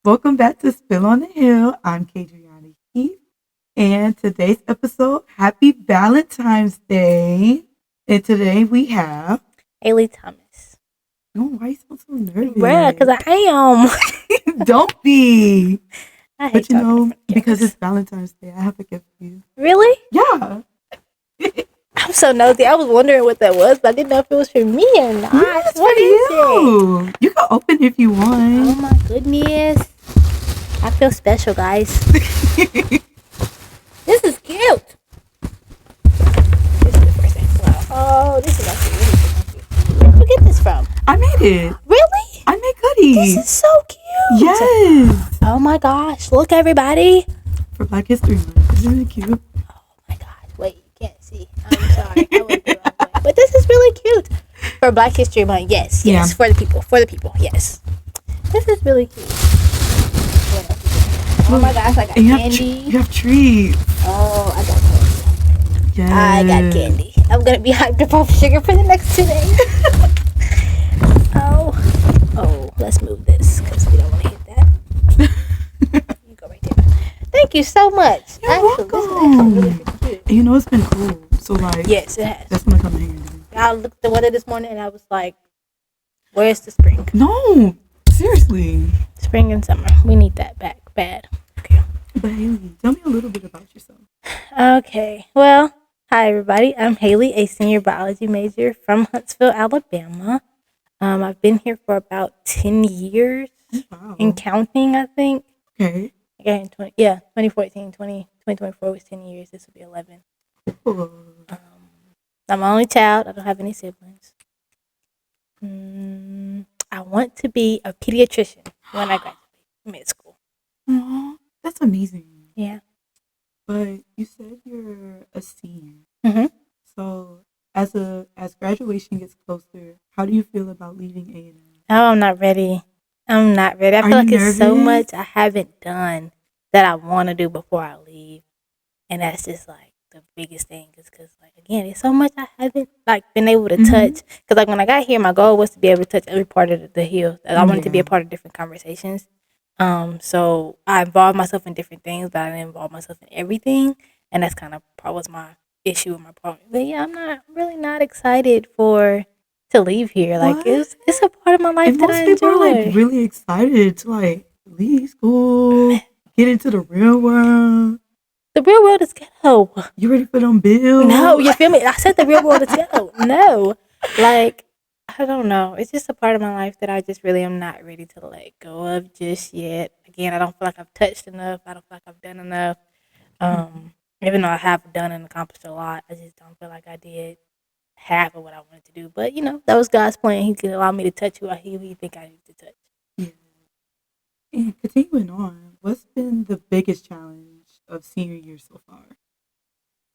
Welcome back to Spill on the Hill. I'm Kae'Driona Heath, and today's episode, Happy Valentine's Day. And today we have. Haylee Thomas. Oh, why you sound so nervous? Bruh, because I am. Don't be. I hate But you know, talking because it's Valentine's Day, I have a gift for you. Really? Yeah. I'm so nosy. I was wondering what that was, but I didn't know if it was for me or not. Yeah, it's What for is you. it? You can open it if you Oh want. my goodness. I feel special, guys. This is cute. This is the first thing. Wow. Oh, this is actually really cute. Where did you get this from? I made it. Really? I made goodies. This is so cute. Yes. Oh my gosh. Look, everybody. For Black History Month. It's really cute. Oh my gosh. Wait, you can't see. I'm sorry. I went the wrong way. But this is really cute. For Black History Month, yes. Yeah. For the people, yes. This is really cute. What else is there? Oh my gosh, I got And candy. you have treats. Oh, I got candy. Yes. I got candy. I'm going to be hyped up off sugar for the next 2 days. Oh, let's move this because we don't want to hit that. You go right there. Thank you so much. You're This is welcome. really cute. And you know it's been cool, so like Yes, it has. that's gonna come in handy. I looked at the weather this morning and I was like, where's the spring? No, seriously. Spring and summer. We need that back bad. Okay. But Haylee, tell me a little bit about yourself. Okay. Well, hi everybody. I'm Haylee, a senior biology major from Huntsville, Alabama. I've been here for about 10 years Wow. and counting, I think. Okay. Okay, 2014, 2024 was 10 years. This will be 11. Cool. I'm my only child. I don't have any siblings. I want to be a pediatrician when I graduate mid school. Aw, that's amazing. Yeah. But you said you're a senior. Mhm. So as graduation gets closer, how do you feel about leaving A&M? Oh, I'm not ready. I Are feel like you it's so nervous? much I haven't done that I want to do before I leave, and that's just like the biggest thing. Is because like again, it's so much I haven't like been able to Mhm. touch. Because like when I got here, my goal was to be able to touch every part of the hill. I wanted to be Yeah. a part of different conversations. So I involved myself in different things, but I didn't involve myself in everything, and that's kind of was my issue with my problem. But yeah, I'm really not excited to leave here. Like What? it's a part of my life And that most I people are like enjoy. really excited to like leave school, get into the real world. The real world is ghetto. You ready for them bills? No, you feel me? I said the real world is ghetto. No, like I don't know. It's just a part of my life that I just really am not ready to let go of just yet. Again, I don't feel like I've touched enough. I don't feel like I've done enough. Even though I have done and accomplished a lot, I just don't feel like I did half of what I wanted to do. But you know, that was God's plan. He could allow me to touch who He think I need to touch. Yeah. And continuing on, what's been the biggest challenge of senior year so far?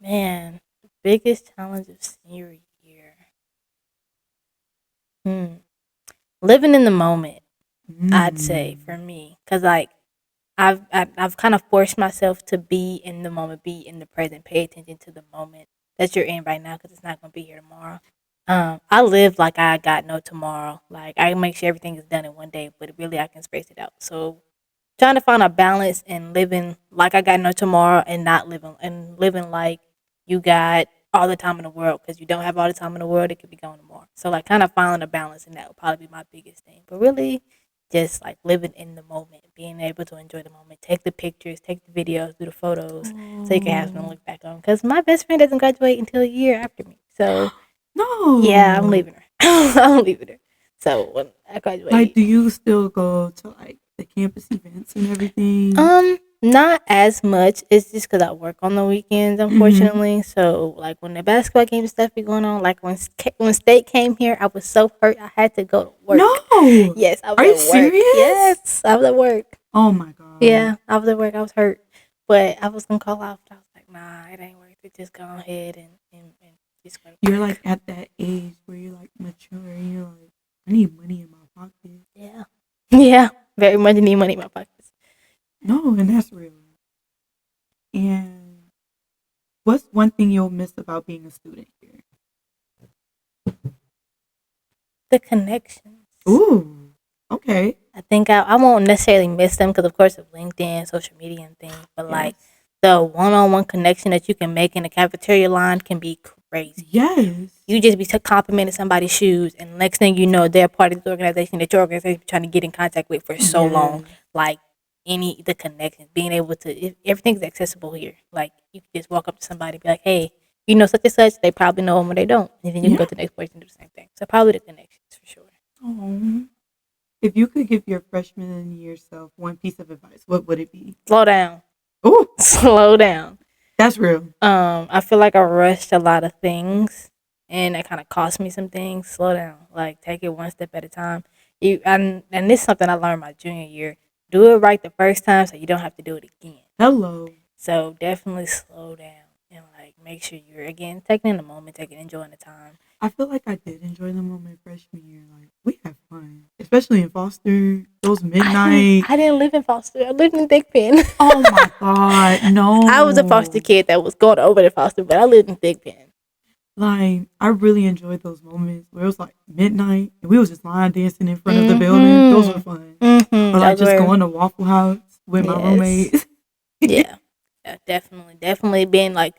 Man, the biggest challenge of senior year. Living in the moment, I'd say for me, because like I've kind of forced myself to be in the moment, be in the present, pay attention to the moment that you're in right now, because it's not gonna be here tomorrow. I live like I got no tomorrow. Like I make sure everything is done in one day, but really I can space it out. So trying to find a balance and living like I got no tomorrow and not living like you got all the time in the world, because you don't have all the time in the world. It could be going tomorrow. So like kind of finding a balance, and that would probably be my biggest thing. But really, just like living in the moment, being able to enjoy the moment, take the pictures, take the videos, do the photos, so you can have something to look back on. Because my best friend doesn't graduate until a year after me. So No. yeah, I'm leaving her. I'm leaving her. So when I graduate, Like, do you still go to like the campus events and everything? not as much. It's just because I work on the weekends, unfortunately. So, like when the basketball game stuff be going on, like when state came here, I was so hurt. I had to go to work. No. Yes, I was Are at you work. serious? Yes, I was at work. Oh my god. Yeah, I was at work. I was hurt, but I was gonna call off. But I was like, nah, it ain't worth it. Just go ahead and just go to You're work. like at that age where you're like mature and you're like, I need money in my pocket. Yeah, yeah, very much need money in my pockets. No, and that's real. And what's one thing you'll miss about being a student here? The connections. Ooh. Okay. I think I won't necessarily miss them because, of course, of LinkedIn, social media, and things. But like Yes. the one-on-one connection that you can make in the cafeteria line can be crazy. Yes. You just be complimenting somebody's shoes, and next thing you know, they're part of the organization that your organization been trying to get in contact with for so long. Yes. Like the connections, being able to, everything's accessible here. Like you can just walk up to somebody and be like, "Hey, you know such and such." They probably know them or they don't, and then you can go Yeah. to the next person and do the same thing. So probably the connections for sure. Oh. If you could give your freshman year self one piece of advice, what would it be? Slow down. Oh, Slow down. that's real. I feel like I rushed a lot of things, and that kind of cost me some things. Slow down, like take it one step at a time. And this is something I learned my junior year. Do it right the first time, so you don't have to do it again. Hello. So definitely slow down and like make sure you're again taking in the moment, enjoying the time. I feel like I did enjoy the moment freshman year. Like we had fun, especially in Foster. Those midnight. I didn't live in Foster. I lived in Thigpen. Oh my God, no! I was a foster kid that was going over to Foster, but I lived in Thigpen. Like I really enjoyed those moments where it was like midnight and we was just line dancing in front of the building. Those were fun. Or like just going to Waffle House with my roommates. Yeah, definitely being like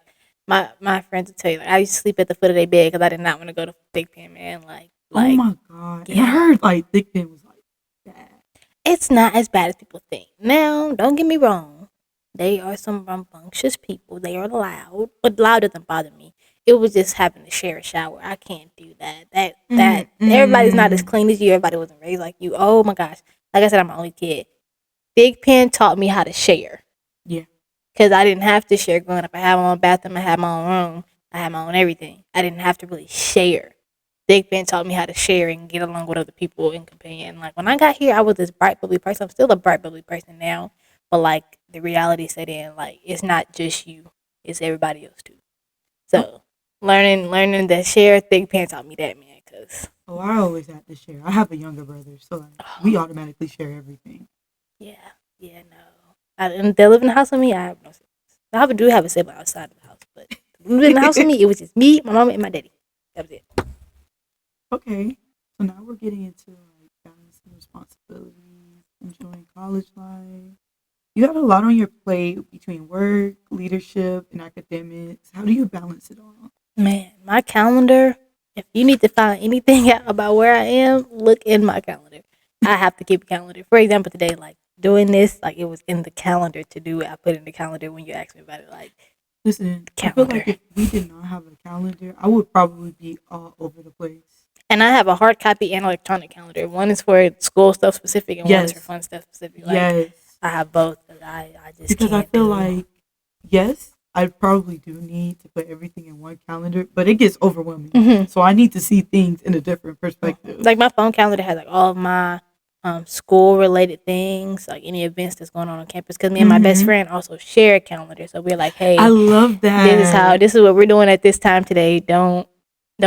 my friends would tell you like I used to sleep at the foot of their bed because I did not want to go to Thigpen, man. Oh my God! Yeah. And I heard like Thigpen was like bad. It's not as bad as people think. Now, don't get me wrong. They are some rambunctious people. They are loud, but loud doesn't bother me. It was just having to share a shower. I can't do that. That everybody's not as clean as you. Everybody wasn't raised like you. Oh my gosh! Like I said, I'm my only kid. Thigpen taught me how to share. Yeah. Because I didn't have to share growing up. I had my own bathroom. I had my own room. I had my own everything. I didn't have to really share. Thigpen taught me how to share and get along with other people and companion. Like when I got here, I was this bright, bubbly person. I'm still a bright, bubbly person now, but like the reality set in. Like it's not just you; it's everybody else too. So learning to share, Thigpen taught me that, man. I always had to share. I have a younger brother, so like, we automatically share everything. Yeah, no. And they live in the house with me. I have no siblings. I do have a sibling outside of the house, but living in the house with me, it was just me, my mama, and my daddy. That was it. Okay, so now we're getting into like balancing responsibilities, enjoying college life. You have a lot on your plate between work, leadership, and academics. How do you balance it all? Man, my calendar. If you need to find anything out about where I am, look in my calendar. I have to keep a calendar. For example, today, like doing this, like it was in the calendar to do it. I put it in the calendar when you asked me about it. Like, listen, calendar. I feel like if we did not have a calendar, I would probably be all over the place. And I have a hard copy and electronic calendar. One is for school stuff specific, and one is for fun stuff specific. Like, I have both. I just because can't I feel like I probably do need to put everything in one calendar, but it gets overwhelming. Mm-hmm. So I need to see things in a different perspective. Like my phone calendar has like all of my school related things, like any events that's going on campus. Because me and my best friend also share a calendar, so we're like, hey, I love that. This is what we're doing at this time today. Don't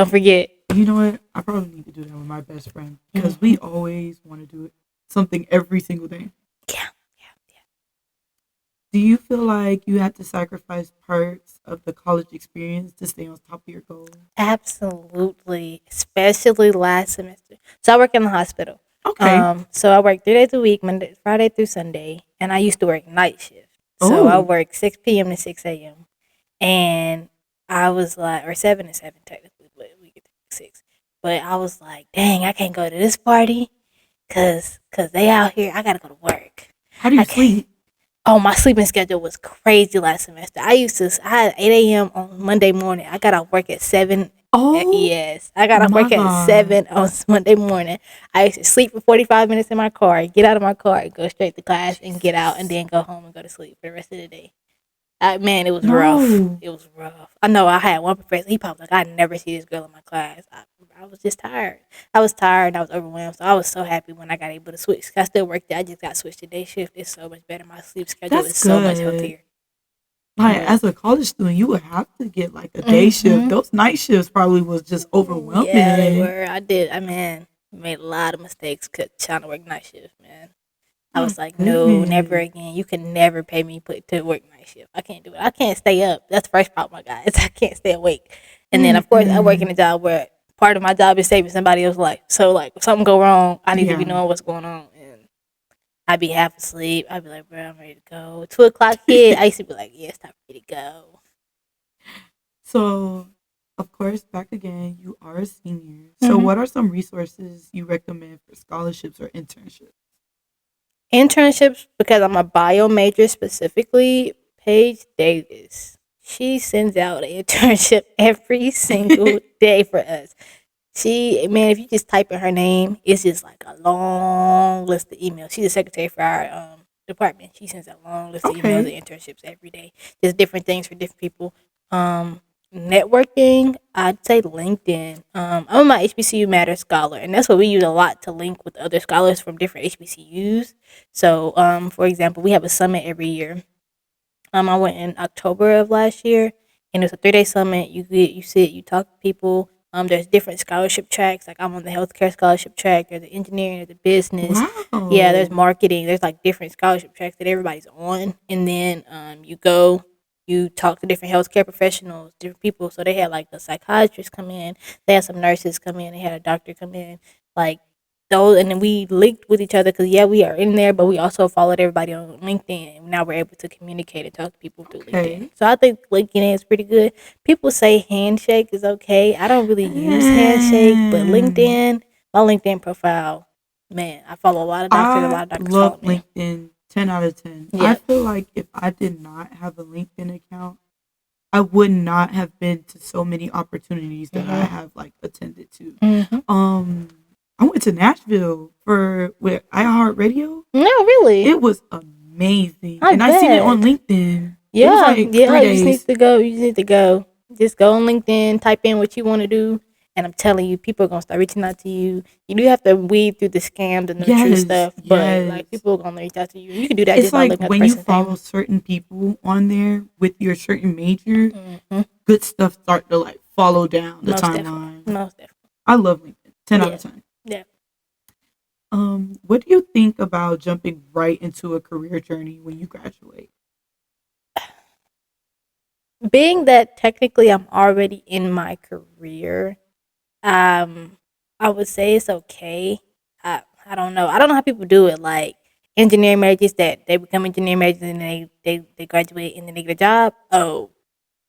forget. You know what? I probably need to do that with my best friend because we always want to do something every single day. Yeah. Do you feel like you had to sacrifice parts of the college experience to stay on top of your goals? Absolutely, especially last semester. So I work in the hospital. Okay. So I work 3 days a week, Friday through Sunday, and I used to work night shift. So I work 6 p.m. to 6 a.m. And I was like, or 7 to 7 technically, but we get to 6. But I was like, dang, I can't go to this party because they out here. I got to go to work. How do you sleep? Oh, my sleeping schedule was crazy last semester. I had 8 a.m. on Monday morning. I got off work at 7. Oh, yes. I got off work at 7 on Monday morning. I used to sleep for 45 minutes in my car, get out of my car, go straight to class, and get out, and then go home and go to sleep for the rest of the day. Man, it was rough. It was rough. I know I had one professor. He probably like, I never see this girl in my class. I was just tired. I was tired and I was overwhelmed. So I was so happy when I got able to switch. I still worked there. I just got switched to day shift. It's so much better. My sleep schedule is so much healthier. Like as a college student, you would have to get like a day shift. Those night shifts probably was just overwhelming. Yeah, they were. I did. Made a lot of mistakes trying to work night shift, man. I was like, no, never again. You can never pay me to work night shift. I can't do it. I can't stay up. That's the first problem I got. I can't stay awake. And then, of course, I work in a job where part of my job is saving somebody else's life. So like if something go wrong, I need to be Yeah. knowing what's going on. And I'd be half asleep. I'd be like, bro, I'm ready to go. 2 o'clock hit. I used to be like, yeah, it's time for me to go. So, of course, back again, you are a senior. So, what are some resources you recommend for scholarships or internships? Internships, because I'm a bio major specifically, Paige Davis. She sends out an internship every single day for us. Man, if you just type in her name, it's just like a long list of emails. She's the secretary for our department. She sends a long list of emails Okay. and internships every day. Just different things for different people. Networking, I'd say LinkedIn. I'm a HBCU Matter scholar, and that's what we use a lot to link with other scholars from different HBCUs. So, for example, we have a summit every year. I went in October of last year, and it's a 3-day summit. You sit, you talk to people. There's different scholarship tracks. Like I'm on the healthcare scholarship track. There's the engineering, there's the business. Yeah, there's Wow. marketing. There's like different scholarship tracks that everybody's on, and then you go, you talk to different healthcare professionals, different people. So they had like a psychiatrist come in. They had some nurses come in. They had a doctor come in. Like those, and then we linked with each other because yeah, we are in there, but we also followed everybody on LinkedIn, and now we're able to communicate and talk to people through LinkedIn. Okay. So I think LinkedIn is pretty good. People say Handshake is okay. I don't really use Handshake, but And LinkedIn, my LinkedIn profile, man, I follow a lot of doctors. A I lot of doctors love follow me. LinkedIn 10 out of 10. I Yeah. feel like if I did not have a LinkedIn account, I would not have been to so many opportunities that I Mhm. have like attended to. Mhm. Um, I went to Nashville for with iHeartRadio. No, really. It was amazing, I and I seen it on bet. LinkedIn. It was Yeah, like three yeah. You just need days. to go. You just need to go. Just go on LinkedIn, type in what you want to do, and I'm telling you, people are gonna start reaching out to you. You do have to weed through the scams and the true Yes, stuff, but yes. like people are gonna reach out to you. You can do that It's just by like looking at the when you person's name. follow certain people on there with your certain major, Hmm. good stuff start to like follow down the Most definitely. timeline. Most definitely. I love LinkedIn. 10 out Yeah. of 10. Yeah. What do you think about jumping right into a career journey when you graduate? Being that technically I'm already in my career, Um, I would say it's okay. I don't know. I don't know how people do it. Like engineering majors that they become engineering majors and they graduate and then they get a job. Oh,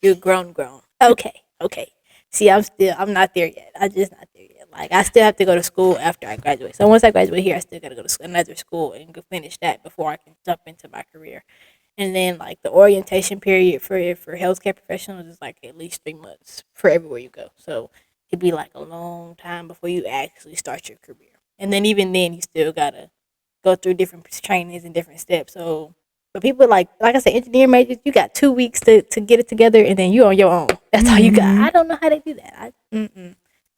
you're grown. Okay, okay. See, I'm not there yet. I'm just not there yet. Like I still have to go to school after I graduate. So once I graduate here, I still gotta go to another school and go finish that before I can jump into my career. And then like the orientation period for healthcare professionals is like at least 3 months for everywhere you go. So it'd be like a long time before you actually start your career. And then even then, you still gotta go through different trainings and different steps. So, but people like I said, engineering majors, you got 2 weeks to get it together, and then you on your own. That's all you got. Hmm. I don't know how they do that.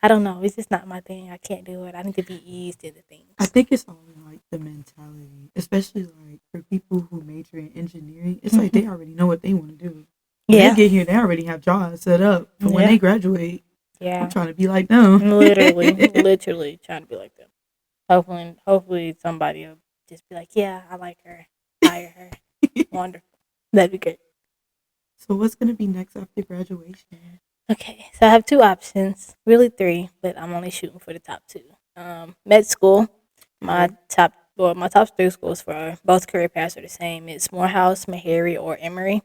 I don't know. It's just not my thing. I can't do it. I need to be eased into I things. think it's all in like the mentality, especially like for people who major in engineering. It's like Hmm. they already know what they want to do. When they Yeah, get here, they already have jobs set up for when yeah, they graduate. I'm yeah. trying to be like them. Literally trying to be like them. Hopefully somebody will just be like, yeah, I like her, hire her. Wonderful. That'd be great. So what's gonna be next after graduation? Okay, so I have 2 options, really three, but I'm only shooting for the top two. Med school, my Okay. my top three schools for both career paths are the same. It's Morehouse, Meharry, or Emory,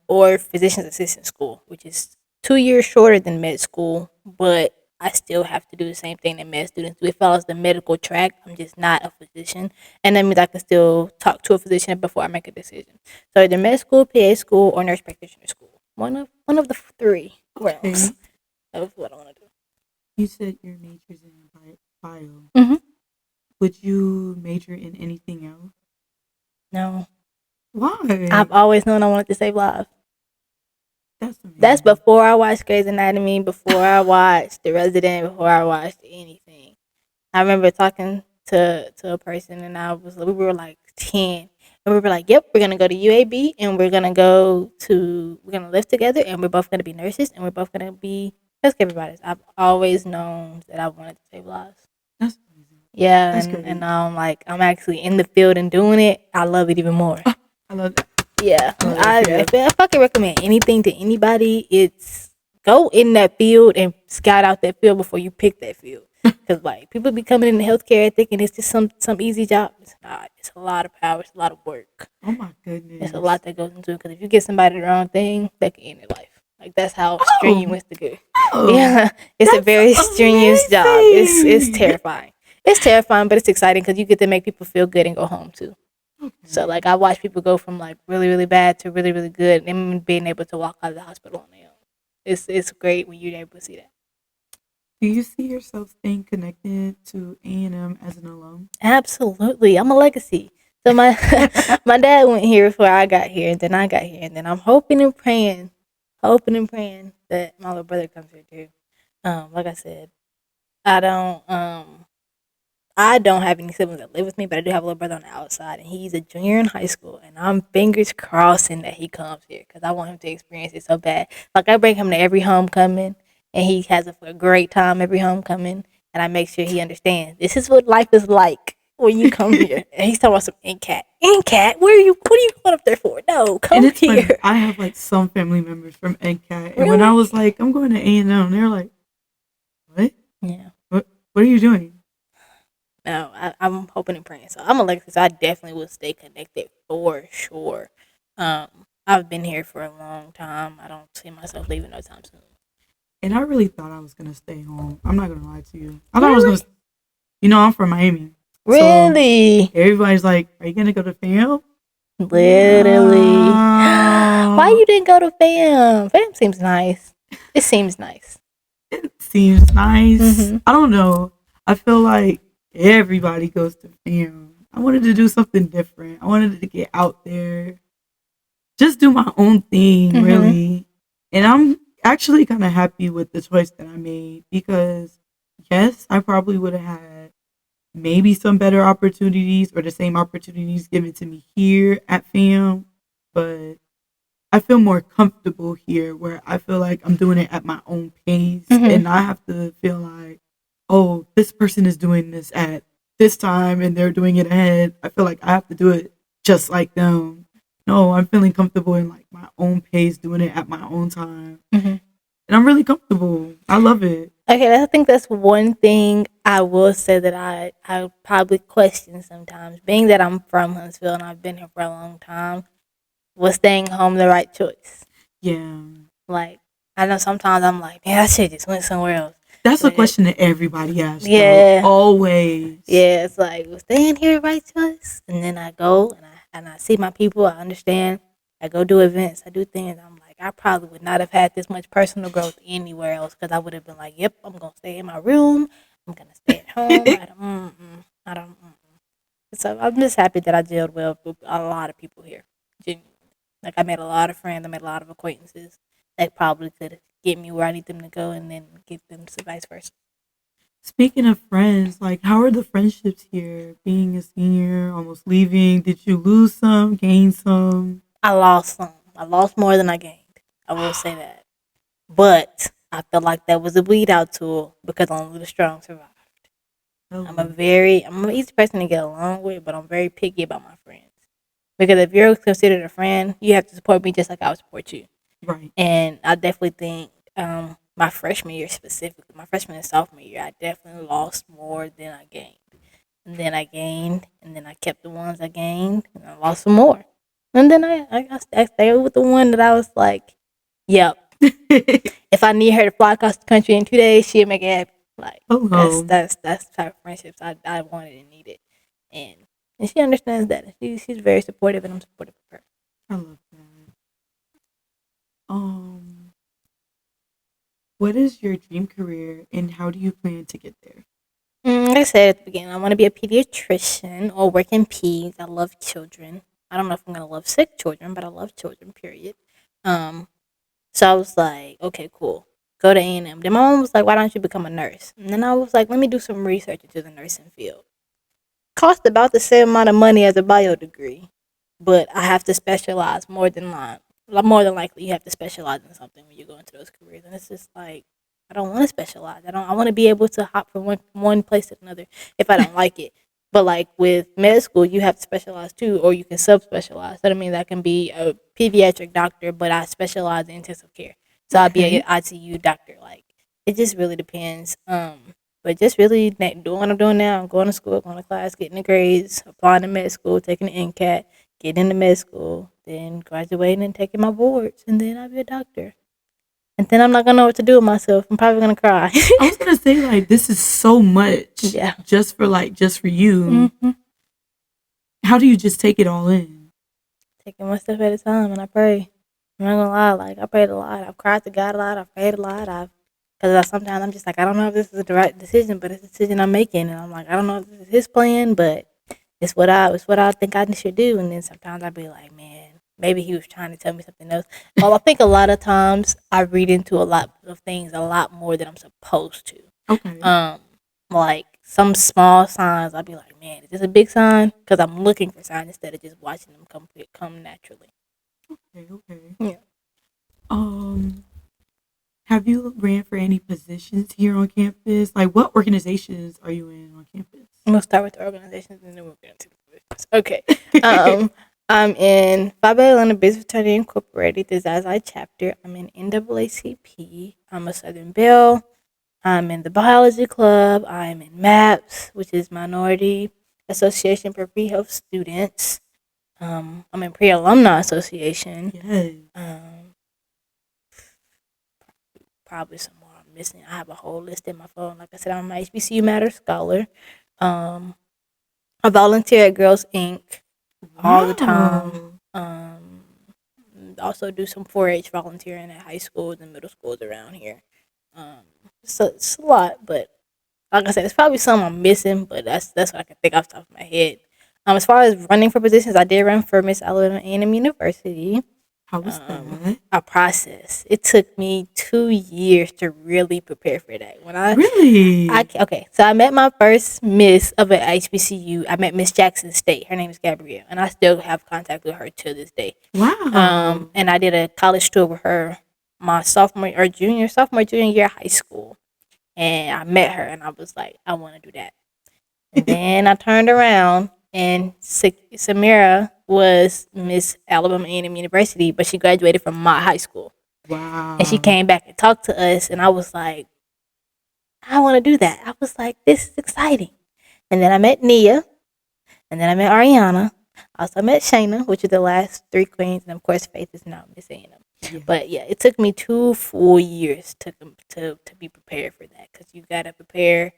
or physician's assistant school, which is 2 years shorter than med school, but I still have to do the same thing that med students do. It follows the medical track. I'm just not a physician, and that means I can still talk to a physician before I make a decision. So either med school, PA school, or nurse practitioner school. One of the three realms Okay. of what I want to You said your major's in bio. do. Would you major in anything else? No, I've Why? always known I wanted to save lives. That's That's amazing. before I watched Grey's Anatomy, before I watched The Resident, before I watched anything. I remember talking to a person, and we were like 10, and we were like, "Yep, we're gonna go to UAB, and we're gonna live together, and we're both gonna be nurses, and we're both gonna be healthcare providers." I've always known that I wanted to save lives. That's amazing. Yeah, That's and great. now I'm actually in the field and doing it. I love it even more. I love that. Yeah, I love that for you. if I could recommend anything to anybody, it's go in that field and scout out that field before you pick that field. Because like people be coming into healthcare thinking it's just some easy job. It's not. It's a lot of power. It's a lot of work. Oh my It's a goodness. lot that goes into it. Because if you get somebody the wrong thing, that can end their life. Like that's how Oh, strenuous the good. oh, Yeah, it's a that's very strenuous job. It's amazing. terrifying. It's terrifying, but it's exciting because you get to make people feel good and go home too. So Okay. like I watch people go from like really really bad to really really good, and them being able to walk out of the hospital on their own. It's great when you're able to see that. Do you see yourself staying connected to A&M as an alum? Absolutely, I'm a legacy. So my my dad went here before I got here, and then I got here, and then I'm hoping and praying that my little brother comes here too. Like I said, I don't I don't have any siblings that live with me, but I do have a little brother on the outside, and he's a junior in high school. And I'm fingers crossing that he comes here because I want him to experience it so bad. Like I bring him to every homecoming, and he has a great time every homecoming. And I make sure he understands this is what life is like when you come here. And he's talking about some NCAT. NCAT, where are you? What are you going up there for? No, And come it's funny. here. I have like some family members from NCAT, and when I Really? was like, I'm going to A&M, they're like, what? Yeah. What are you doing? No, I'm hoping and praying. So I'm a Lexus. I definitely will stay connected for sure. Um, I've been here for a long time. I don't see myself leaving no time soon. And I really thought I was gonna stay home. I'm not gonna lie to you. I thought I was Really? gonna. I'm from Miami, so Really? everybody's like, "Are you gonna go to FAM?" Literally. Why No, you didn't go to FAM? FAM seems nice. It seems nice. it seems nice. Mm-hmm. I don't know. I feel like everybody goes to FAM. I wanted to do something different. I wanted to get out there, just do my own thing, Mm-hmm. really. And I'm actually kind of happy with the choice that I made because, yes, I probably would have had maybe some better opportunities or the same opportunities given to me here at FAM, but I feel more comfortable here where I feel like I'm doing it at my own pace Mm-hmm. and I have to feel like, oh, this person is doing this at this time and they're doing it ahead. I feel like I have to do it just like them. No, I'm feeling comfortable in like my own pace, doing it at my own time. Mm-hmm. And I'm really comfortable. I love it. Okay, I think that's one thing I will say that I probably question sometimes. Being that I'm from Huntsville and I've been here for a long time, was staying home the right choice? Yeah. Like, I know sometimes I'm like, man, I should just went somewhere else. That's a But question that everybody asks though. yeah, Always. yeah, it's like, was staying here the right choice? And then I go and I see my people. I understand. I go do events. I do things. I'm like, I probably would not have had this much personal growth anywhere else because I would have been like, yep, I'm gonna stay in my room. I'm gonna stay at home. I don't. So I'm just happy that I gelled well with a lot of people here. Genuinely. Like I made a lot of friends. I made a lot of acquaintances that probably could get me where I need them to go, and then get them to vice versa. Speaking of friends, like how are the friendships here? Being a senior, almost leaving, did you lose some, gain some? I lost some. I lost more than I gained. I will say that. But I feel like that was a weed out tool because only the strong survive. Hello. I'm an easy person to get along with, but I'm very picky about my friends. Because if you're considered a friend, you have to support me just like I would support you. Right. And I definitely think my freshman year specifically, my freshman and sophomore year, I definitely lost more than I gained. And then I gained, and then I kept the ones I gained, and I lost some more. And then I stayed with the one that I was like, yep, if I need her to fly across the country in 2 days, she'll make it happen. Like Hello. that's the type of friendships I wanted and needed, and she understands that. She's very supportive, and I'm supportive of her. I love that. What is your dream career and how do you plan to get there? Like I said at the beginning, I want to be a pediatrician or work in peds. I love children. I don't know if I'm gonna love sick children, but I love children. Period. Um, so I was like, okay, cool. Go to A&M. Then my mom was like, why don't you become a nurse? And then I was like, let me do some research into the nursing field. Cost about the same amount of money as a bio degree, but I have to specialize more than likely you have to specialize in something when you go into those careers. And it's just like I don't want to specialize. I want to be able to hop from one place to another if I don't like it. But like with med school, you have to specialize too, or you can sub specialize. That means I can be a pediatric doctor, but I specialize in intensive care. So I'll be an Okay. ICU doctor. Like it just really depends. But just really doing what I'm doing now. I'm going to school, going to class, getting the grades, applying to med school, taking the NCAT, getting into med school, then graduating and taking my boards, and then I'll be a doctor. And then I'm not gonna know what to do with myself. I'm probably gonna cry. I was gonna say like this is so much Yeah. just for you. hmm How do you just take it all in? Taking one step at a time, and I pray. I'm not gonna lie, like I prayed a lot. I've cried to God a lot. I've prayed a lot. Because sometimes I'm just like, I don't know if this is the right decision, but it's a decision I'm making, and I'm like, I don't know if this is His plan, but it's what I think I should do. And then sometimes I'd be like, man, maybe He was trying to tell me something else. Well, I think a lot of times I read into a lot of things a lot more than I'm supposed to. Okay. Like some small signs, I'll be like, man, is this a big sign? Because I'm looking for signs instead of just watching them come naturally. Okay. Yeah. Have you ran for any positions here on campus? Like, what organizations are you in on campus? I'm gonna start with the organizations and then we'll get into the positions. Okay. I'm in Phi Beta Atlanta Business Fraternity Incorporated, the Zazi chapter. I'm in NAACP. I'm a Southern Belle. I'm in the biology club. I'm in MAPS, which is Minority Association for Pre-Health Students. I'm in Pre-Alumni Association. Yes. Probably some more I'm missing. I have a whole list in my phone. Like I said, I'm an HBCU Matter Scholar. I volunteer at Girls Inc. all the time. Also do some 4-H volunteering at high schools and middle schools around here. So it's a lot, but like I said, it's probably some I'm missing, but that's what I can think off the top of my head. As far as running for positions, I did run for Miss Alabama A&M University. How was that? A process. It took me 2 years to really prepare for that. Really? Okay, so I met my first miss of an HBCU. I met Miss Jackson State. Her name is Gabrielle, and I still have contact with her to this day. Wow. And I did a college tour with her my sophomore junior year of high school, and I met her, and I was like, I want to do that. And then I turned around, and Samira was Miss Alabama A&M University, but she graduated from my high school. Wow. And she came back and talked to us, and I was like, I want to do that. I was like, this is exciting. And then I met Nia, and then I met Ariana. I also met Shayna, which are the last 3 queens, and of course Faith is now Miss A&M. Yeah. But yeah, it took me 2 full years to be prepared for that, because you gotta prepare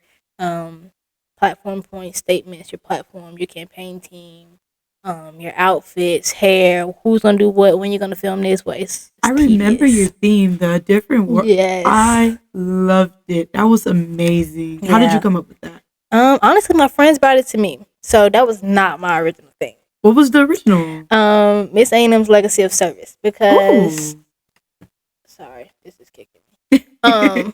platform point statements, your platform, your campaign team, your outfits, hair, who's gonna do what, when you're gonna film this. I remember your theme, the different work. Yes, I loved it. That was amazing. Yeah. How did you come up with that? Honestly, my friends brought it to me, so that was not my original thing. What was the original? Miss A&M's Legacy of Service, because sorry, this is kicking me.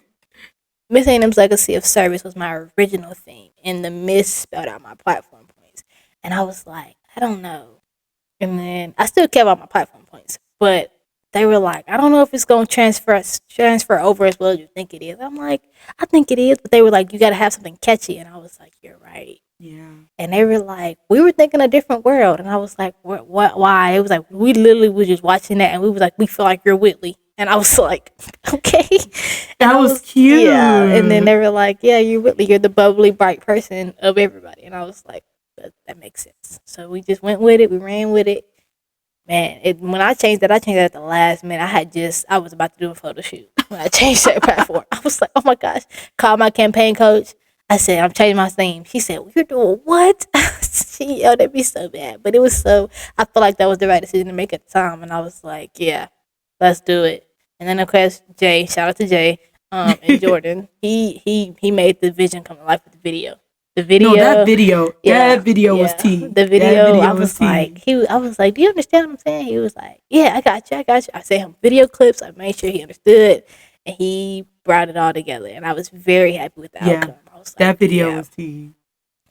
Miss A&M's Legacy of Service was my original thing, and the Miss spelled out my platform points, and I was like, I don't know. And then I still kept all my platform points, but they were like, I don't know if it's going to transfer over as well as you think it is. I'm like, I think it is, but they were like, you got to have something catchy, and I was like, you're right. Yeah. And they were like, we were thinking a different world, and I was like, what? Why? It was like, we literally was just watching that, and we was like, we feel like you're Whitley. And I was like, okay. And that was cute. Yeah. And then they were like, yeah, you're Whitley. You're the bubbly, bright person of everybody. And I was like, that makes sense. So we just went with it. We ran with it. Man, when I changed that at the last minute. I was about to do a photo shoot when I changed that platform. I was like, oh my gosh. Called my campaign coach. I said, I'm changing my theme. She said, well, you're doing what? She yelled at me so bad. But I feel like that was the right decision to make at the time. And I was like, yeah, let's do it. And then of course Jay, shout out to Jay, and Jordan. he made the vision come to life with the video. The video, that video was tea. The video, I was like, do you understand what I'm saying? He was like, yeah, I got you. I sent him video clips. I made sure he understood, and he brought it all together. And I was very happy with the outcome. I was like, that video was tea.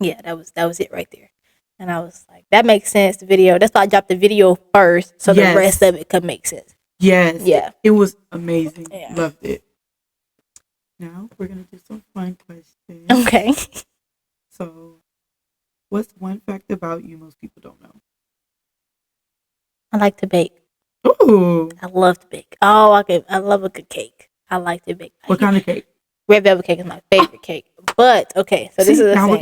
Yeah, that was it right there. And I was like, that makes sense. The video. That's why I dropped the video first, so the rest of it could make sense. Yes. Yeah. It was amazing. Yeah. Loved it. Now we're going to do some fun questions. Okay. So, what's one fact about you most people don't know? I like to bake. Ooh. I love to bake. Oh, I love a good cake. I like to bake. What kind of cake? Red velvet cake is my favorite cake. But okay, so See, this is the now thing. we're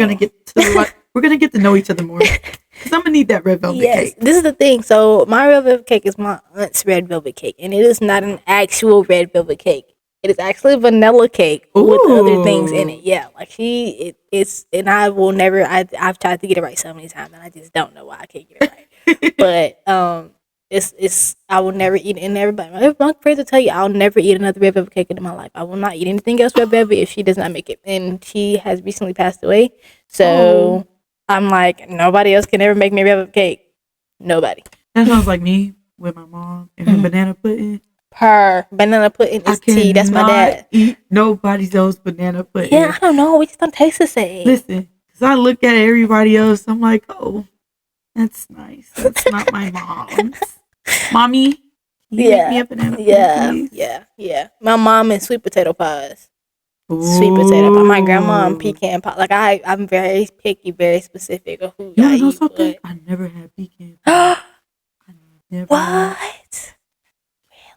gonna get to know each other more. Cause I'm gonna need that red velvet cake. This is the thing. So my red velvet cake is my aunt's red velvet cake, and it is not an actual red velvet cake. It is actually vanilla cake with other things in it. Yeah, like it's, and I will never. I've tried to get it right so many times, and I just don't know why I can't get it right. But it's I will never eat it. And everybody, my friends will tell you, I'll never eat another red velvet cake in my life. I will not eat anything else red velvet if she does not make it. And she has recently passed away, so I'm like, nobody else can ever make me red velvet cake. Nobody. That sounds like me with my mom and her banana pudding. Her banana pudding is tea. That's my dad. Eat nobody else's banana pudding. Yeah, I don't know. We just don't taste the same. Listen, because I look at everybody else, I'm like, oh, that's nice. That's not my mom's. Mommy, can you make me a banana pudding, please? Yeah. My mom and sweet potato pies. Sweet potato pie. My grandma and pecan pie. Like I'm very picky, very specific of who I eat. Something? I never had pecan pie. What?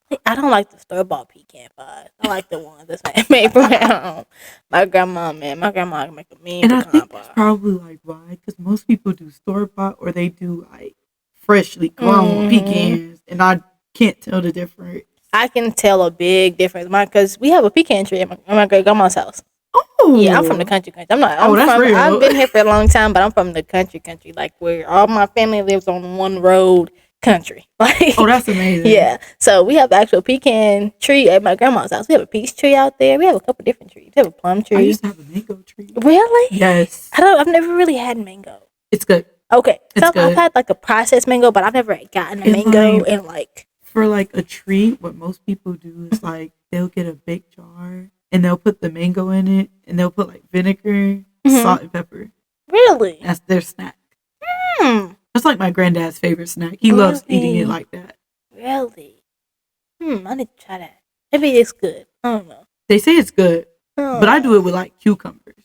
Really? I don't like the store-bought pecan pies. I like the ones that's made from home. My grandma can make a mean pecan pie. And I think that's probably like why, because most people do store-bought or they do like freshly grown pecans, and I can't tell the difference. I can tell a big difference, because we have a pecan tree at my great grandma's house. Oh, yeah, I'm from the country. That's real. I've been here for a long time, but I'm from the country, like where all my family lives on one road. Country. Like, that's amazing. Yeah. So we have the actual pecan tree at my grandma's house. We have a peach tree out there. We have a couple different trees. We have a plum tree. I used to have a mango tree. Really? Yes. I've never really had mango. It's good. Okay. So I've had like a processed mango, but I've never gotten a mango and like for like a treat, what most people do is like they'll get a big jar and they'll put the mango in it and they'll put like vinegar, salt, and pepper. Really? That's their snack. That's like my granddad's favorite snack. He loves eating it like that. Really? I need to try that. Maybe it's good. I don't know. They say it's good, but I do it with like cucumbers.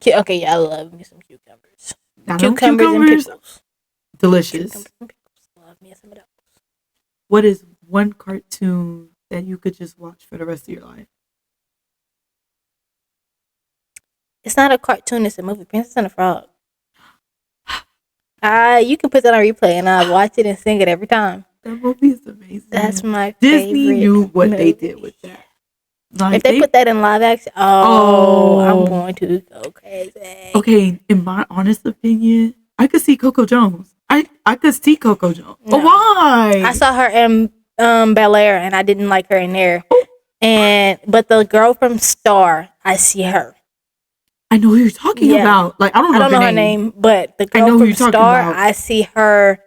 Okay, yeah, I love me some cucumbers. Cucumbers and pickles. Delicious. Cucumbers and pickles. Love me some of those. What is one cartoon that you could just watch for the rest of your life? It's not a cartoon. It's a movie. Princess and the Frog. You can put that on replay and I watch it and sing it every time. That movie is amazing. That's my Disney favorite knew what movie. they did with that. Like if they put that in live action, I'm going to go crazy. Okay, in my honest opinion, I could see Coco Jones. I could see Coco Jones. No. Why? I saw her in Bel Air and I didn't like her in there. But the girl from Star, I see her. I know who you're talking about. Like I don't know her name, but the girl from Star, I see her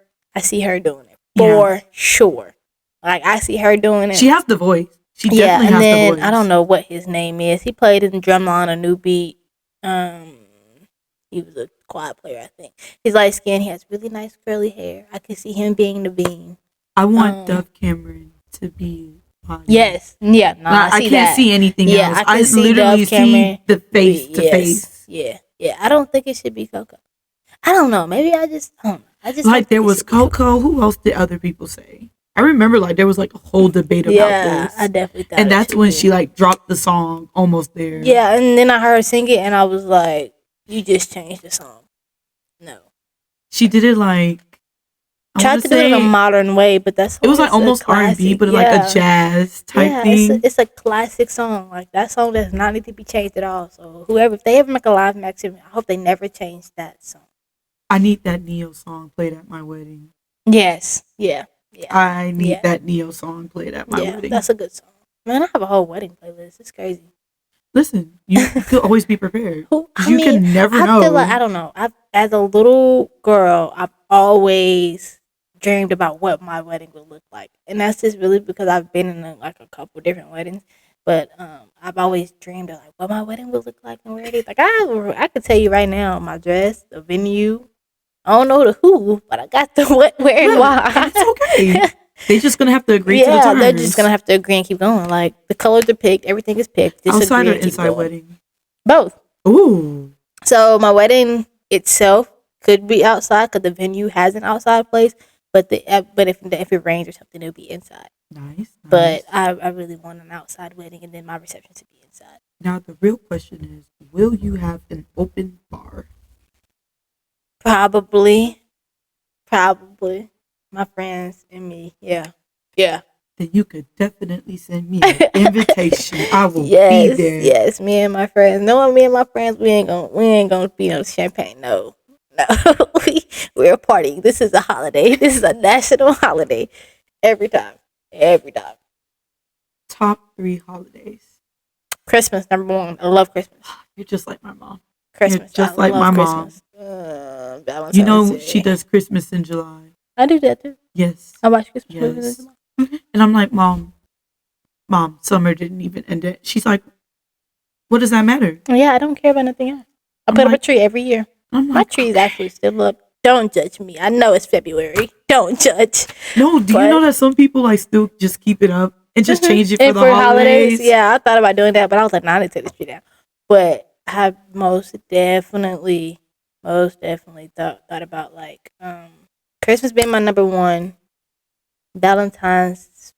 doing it for sure. Like I see her doing it. She has the voice. She definitely has the voice. I don't know what his name is. He played in Drumline on a New Beat. He was a quad player, I think. He's light skinned. He has really nice curly hair. I can see him being the Bean. I want Dove Cameron to be. Yes. Yeah. No, I can't see anything else. I literally see the face to face. Yeah. Yeah. I don't think it should be Coco. I don't know. Maybe I just don't know. Like there was Coco. Who else did other people say? I remember like there was like a whole debate about this. Yeah, I definitely thought. And that's when she like dropped the song almost there. Yeah, and then I heard her sing it and I was like, you just changed the song. No. She did it like tried to do it in a modern way, but it was like almost R&B, but like a jazz type thing. It's a classic song. Like that song does not need to be changed at all. So if they ever make a live action, I hope they never change that song. I need that Neo song played at my wedding. Yes. Yeah. I need that Neo song played at my wedding. That's a good song. Man, I have a whole wedding playlist. It's crazy. Listen, you could always be prepared. You can never know. I feel like, I don't know. As a little girl, I've always dreamed about what my wedding would look like. And that's just really because I've been in a couple different weddings. But I've always dreamed of like what my wedding would look like and where it is. Like I could tell you right now, my dress, the venue. I don't know the who, but I got the what, where, and why. It's okay. They're just gonna have to agree to the terms. Yeah, they're just gonna have to agree and keep going. Like the colors are picked, everything is picked. Just outside or inside wedding? Both. Ooh. So my wedding itself could be outside because the venue has an outside place, But if it rains or something, it'll be inside. Nice. But I really want an outside wedding, and then my reception to be inside. Now the real question is, will you have an open bar? Probably. My friends and me. Yeah. Then you could definitely send me an invitation. I will be there. Yes, me and my friends. No, me and my friends, we ain't gonna be no champagne. No. We're partying. This is a holiday. This is a national holiday. Every time. Top 3 holidays. Christmas, number 1. I love Christmas. You're just like my mom. Christmas. You're just like my Christmas. mom. Valentine's Day. She does Christmas in July. I do that too. Yes. I watch Christmas movies in July. And I'm like, Mom, summer didn't even end it. She's like, what does that matter? Yeah, I don't care about nothing else. I put up a tree every year. My tree is actually still up. Don't judge me. I know it's February. Don't judge. No, do you know that some people like still just keep it up and just change it for the holidays? Yeah, I thought about doing that, but I was like, nah, I need to take this tree down. But I have most definitely thought about like Christmas being my number 1. Valentine's.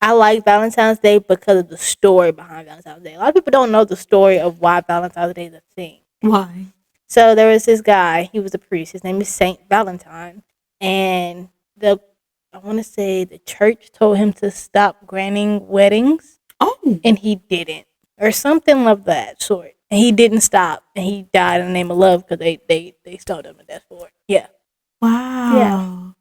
I like Valentine's Day because of the story behind Valentine's Day. A lot of people don't know the story of why Valentine's Day is a thing. Why? So there was this guy. He was a priest. His name is Saint Valentine, and I want to say the church told him to stop granting weddings. Oh, and he didn't, or something of that sort. And he didn't stop, and he died in the name of love because they stoned him to death for it. Yeah. Wow.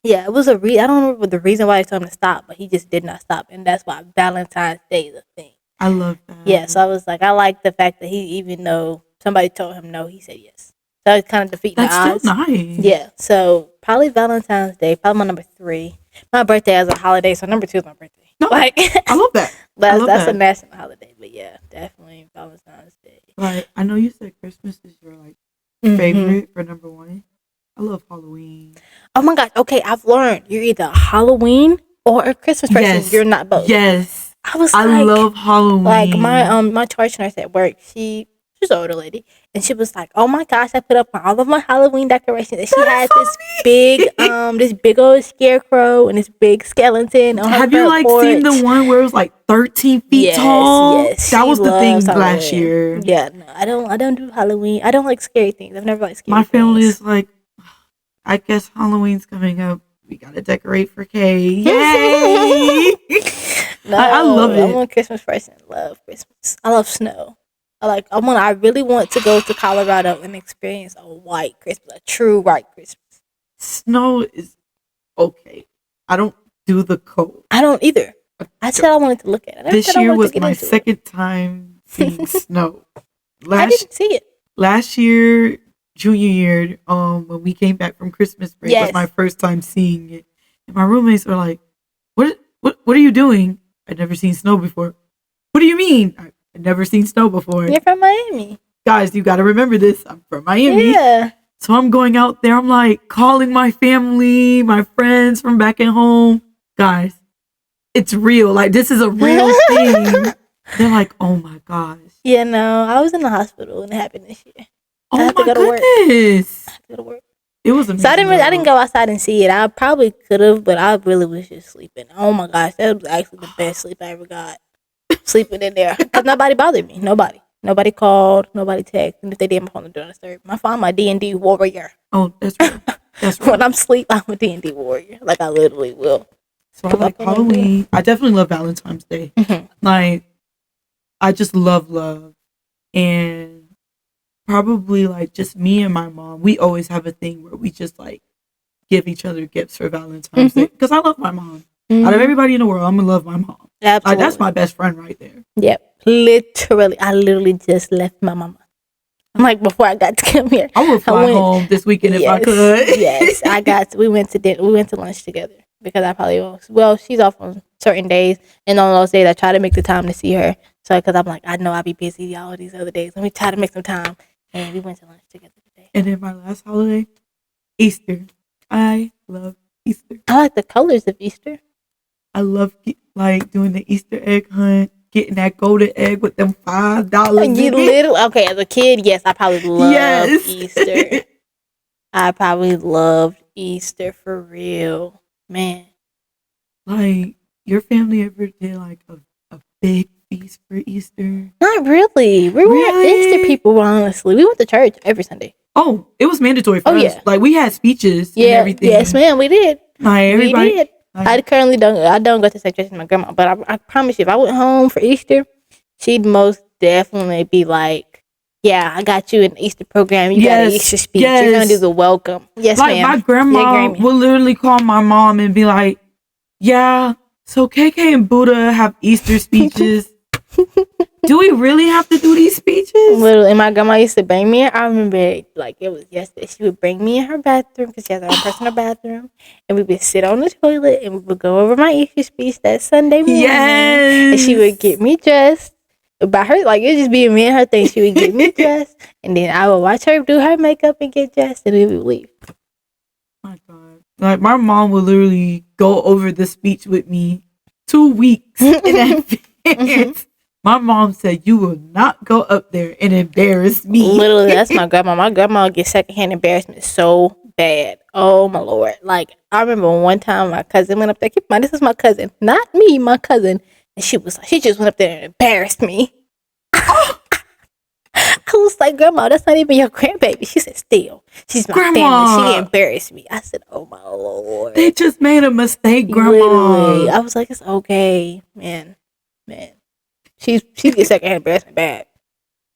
Yeah, it was I don't remember the reason why they told him to stop, but he just did not stop, and that's why Valentine's Day is a thing. I love that. Yeah, so I was like, I like the fact that he, even though somebody told him no, he said yes. So it's kind of defeating the odds. That's still nice. Yeah, so probably Valentine's Day, probably my number 3. My birthday is a holiday, so number 2 is my birthday. No, I love that. That's a national holiday, but yeah, definitely Valentine's Day. Right, I know you said Christmas is your like favorite for number 1. I love Halloween. Oh my God. Okay, I've learned you're either a Halloween or a Christmas person. Yes. You're not both. Yes. I love Halloween. Like my charge nurse at work, she's an older lady, and she was like, "Oh my gosh, I put up all of my Halloween decorations." And she had this big old scarecrow and this big skeleton on her Have you like porch. seen the one where it was like 13 feet tall? Yes, that was the thing Halloween. last year. Yeah, no, I don't do Halloween. I don't like scary things. I've never liked scary things. My family is like, I guess Halloween's coming up. We gotta decorate for Kay. Yay! No, I love it. I'm a Christmas person. Love Christmas. I love snow. I really want to go to Colorado and experience a white Christmas, a true white Christmas. Snow is okay. I don't do the cold. I don't either. I said I wanted to look at it. This year was my second time seeing snow. I didn't see it. Last year, junior year, when we came back from Christmas break, was my first time seeing it. And my roommates were like, What are you doing? I'd never seen snow before. What do you mean? I'd never seen snow before. You're from Miami. Guys, you got to remember this. I'm from Miami. Yeah. So I'm going out there. I'm like calling my family, my friends from back at home. Guys, it's real. Like, this is a real thing. They're like, oh my gosh. Yeah, no, I was in the hospital when it happened this year. Oh I had my to go to work. goodness. I had to go to work. It was amazing. So I didn't go outside and see it. I probably could have, but I really was just sleeping. Oh my gosh, that was actually the best sleep I ever got. Sleeping in there. Because nobody bothered me. Nobody called. Nobody texted. And if they did, my phone was doing a My phone, my D&D warrior. Oh, that's right. That's right. When I'm asleep, I'm a D&D warrior. Like, I literally will. So I like Halloween. I definitely love Valentine's Day. Mm-hmm. Like, I just love love. And probably, like, just me and my mom, we always have a thing where we just, like, give each other gifts for Valentine's Day. Because I love my mom. Out of everybody in the world, I'm going to love my mom. Absolutely. Like, that's my best friend right there. Yep. I literally just left my mama. I'm like, before I got to come here. I would fly home this weekend if I could. Yes, we went to lunch together. Because I probably was. Well, she's off on certain days. And on those days, I try to make the time to see her. So, because I'm like, I know I'll be busy all these other days. Let me try to make some time. And we went to lunch together today. And then my last holiday, Easter. I love Easter. I like the colors of Easter. I love like doing the Easter egg hunt, getting that golden egg with them $5. Okay, as a kid, yes, I probably love Easter. I probably loved Easter for real. Man. Like, your family ever did like a big feast for Easter? Not really. We weren't Easter Really? people, honestly. We went to church every Sunday. Oh, it was mandatory for Oh, us. yeah. Like, we had speeches and Yeah. everything. Yes, ma'am. We did. Like, We everybody. did. Like, I don't go to the same church as my grandma, but I promise you, if I went home for Easter, she'd most definitely be like, yeah, I got you an Easter program. You got an Easter speech. You're going to do the welcome. Yes, like, ma'am. my grandma would literally call my mom and be like, yeah, so KK and Buddha have Easter speeches. Do we really have to do these speeches? Literally, and my grandma used to bring me. I remember, like it was yesterday. She would bring me in her bathroom because she has her own personal bathroom, and we would sit on the toilet and we would go over my Easter speech that Sunday morning. Yes. And she would get me dressed. By her, like it would just be me and her thing. She would get me dressed, and then I would watch her do her makeup and get dressed, and then we would leave. My God, like my mom would literally go over the speech with me 2 weeks in advance. My mom said, you will not go up there and embarrass me. Literally, that's my grandma. My grandma gets secondhand embarrassment so bad. Oh, my Lord. Like, I remember one time my cousin went up there. Keep in mind, this is my cousin. Not me, my cousin. And she just went up there and embarrassed me. I was like, Grandma, that's not even your grandbaby. She said, still. She's my family. She embarrassed me. I said, oh, my Lord. They just made a mistake, Grandma. Literally. I was like, it's okay. Man. She gets secondhand embarrassment bad.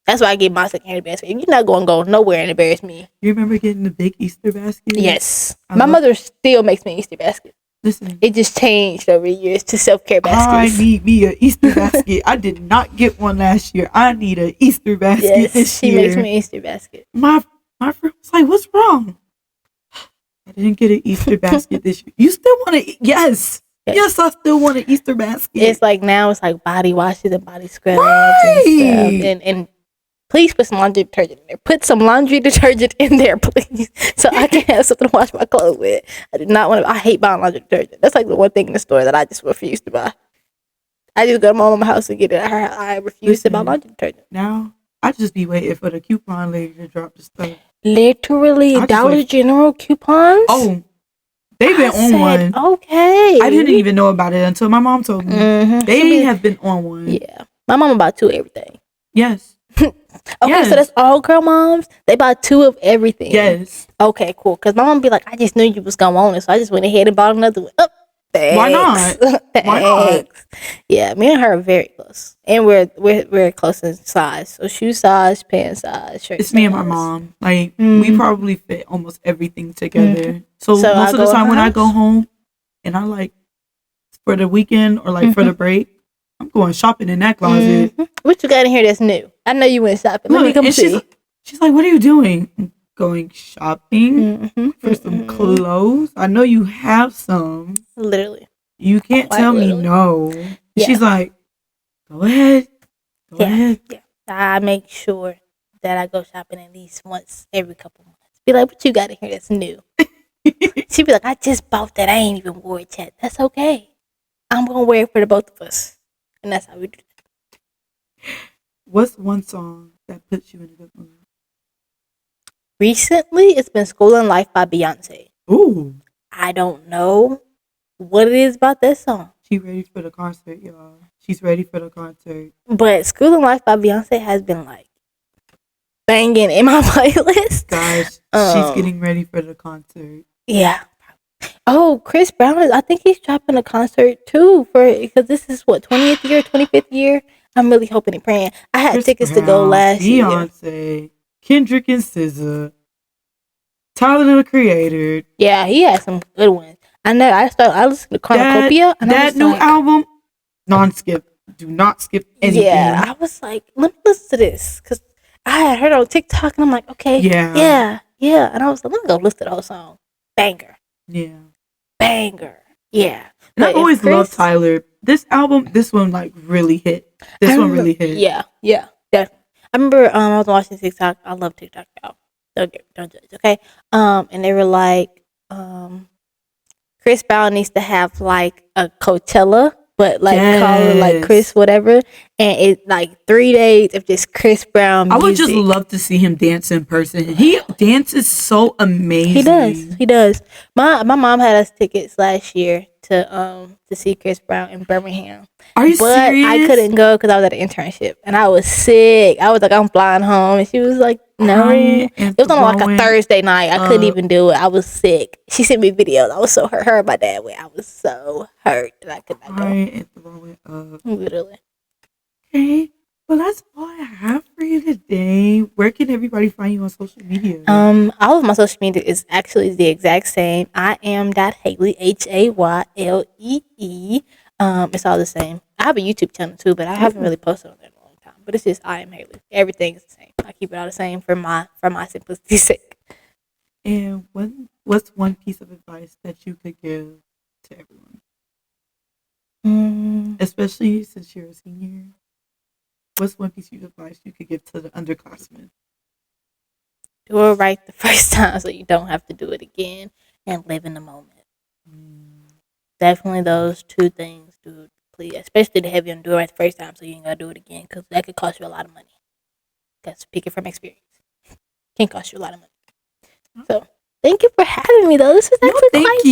That's why I get my secondhand embarrassment. You're not going to go nowhere and embarrass me. You remember getting the big Easter basket? Yes. My mother still makes me an Easter basket. Listen. It just changed over the years to self-care baskets. I need me an Easter basket. I did not get one last year. I need an Easter basket this year. She makes me an Easter basket. My friend was like, what's wrong? I didn't get an Easter basket this year. You still want to? Yes, I still want an Easter basket. It's like now it's like body washes and body scrubs and stuff. And please put some laundry detergent in there. Put some laundry detergent in there, please, so I can have something to wash my clothes with. I do not want to. I hate buying laundry detergent. That's like the one thing in the store that I just refuse to buy. I just go to my mama's house and get it. I refuse to buy laundry detergent. Now I just be waiting for the coupon lady to drop the stuff. Literally, Dollar General coupons. Oh, they've been on one. Okay. I didn't even know about it until my mom told me. Mm-hmm. They have been on one. Yeah. My mama bought 2 of everything. Yes. Okay, so that's all girl moms? They bought 2 of everything. Yes. Okay, cool. Because my mom be like, I just knew you was going to want it, so I just went ahead and bought another one. Thanks. Why not? Why not? Yeah, me and her are very close. And we're close in size. So shoe size, pants size, shirt It's size. me and my mom. Like, we probably fit almost everything together. Mm-hmm. So most of the time when I go home and I like for the weekend or like for the break, I'm going shopping in that closet. Mm-hmm. What you got in here that's new? I know you went shopping. Let me come see. She's like, what are you doing? I'm going shopping for some clothes. I know you have some. Literally. You can't tell me no. Yeah. She's like, go ahead. Go ahead. Yeah. I make sure that I go shopping at least once every couple months. Be like, what you got in here that's new? She be like, I just bought that. I ain't even wore it yet. That's okay. I'm going to wear it for the both of us. And that's how we do it. What's one song that puts you in a good mood? Recently, it's been School and Life by Beyonce. Ooh. I don't know what it is about that song. She's ready for the concert, y'all. She's ready for the concert. But School and Life by Beyonce has been like banging in my playlist. Guys, she's getting ready for the concert. Yeah. Oh, Chris Brown I think he's dropping a concert too because this is what 20th year, 25th year. I'm really hoping and praying. I had Chris tickets Brown, to go last year. Beyonce, Kendrick and SZA, Tyler the Creator. Yeah, he had some good ones. I know. I listened to Cornucopia. That new album, non-skip. Do not skip anything. Yeah, I was like, let me listen to this because I had heard it on TikTok and I'm like, okay, yeah. And I was like, let me go listen to the whole song. Banger. Yeah. Banger. Yeah. And I always loved Tyler. This one like really hit. This one really hit. Yeah, definitely. I remember I was watching TikTok. I love TikTok, y'all. Don't judge, okay? And they were like, Chris Brown needs to have like a Coachella, but like call it like Chris whatever. and it's like 3 days of just Chris Brown music. I would just love to see him dance in person. He dances so amazing. He does. My mom had us tickets last year to see Chris Brown in Birmingham. Are you serious? I couldn't go because I was at an internship and I was sick. I was like, I'm flying home, and she was like, no. It was on like a Thursday night. I couldn't even do it. I was sick. She sent me videos. I was so hurt. Her and my dad went. I was so hurt that I could not go. And throwing up. Literally. Okay. Well, that's all I have for you today. Where can everybody find you on social media? All of my social media is actually the exact same. I am Haylee, HAYLEE. It's all the same. I have a YouTube channel too, but I haven't really posted on it in a long time. But it's just I am Haylee. Everything's the same. I keep it all the same for my simplicity's sake. And what's one piece of advice that you could give to everyone, especially since you're a senior? What's one piece of advice you could give to the underclassmen? Do it right the first time so you don't have to do it again, and live in the moment. Definitely those two things, dude. Please, especially the heavy on do it right the first time so you ain't got to do it again, because that could cost you a lot of money. That's speaking from experience. Can cost you a lot of money. So, thank you for having me, though. This was actually quite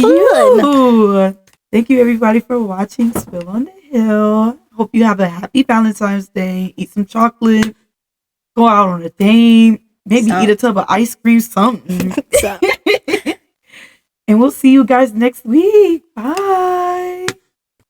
fun. Thank you, everybody, for watching Spill on the Hill. Hope you have a happy Valentine's Day. Eat some chocolate. Go out on a date. Maybe eat a tub of ice cream, something. And we'll see you guys next week. Bye.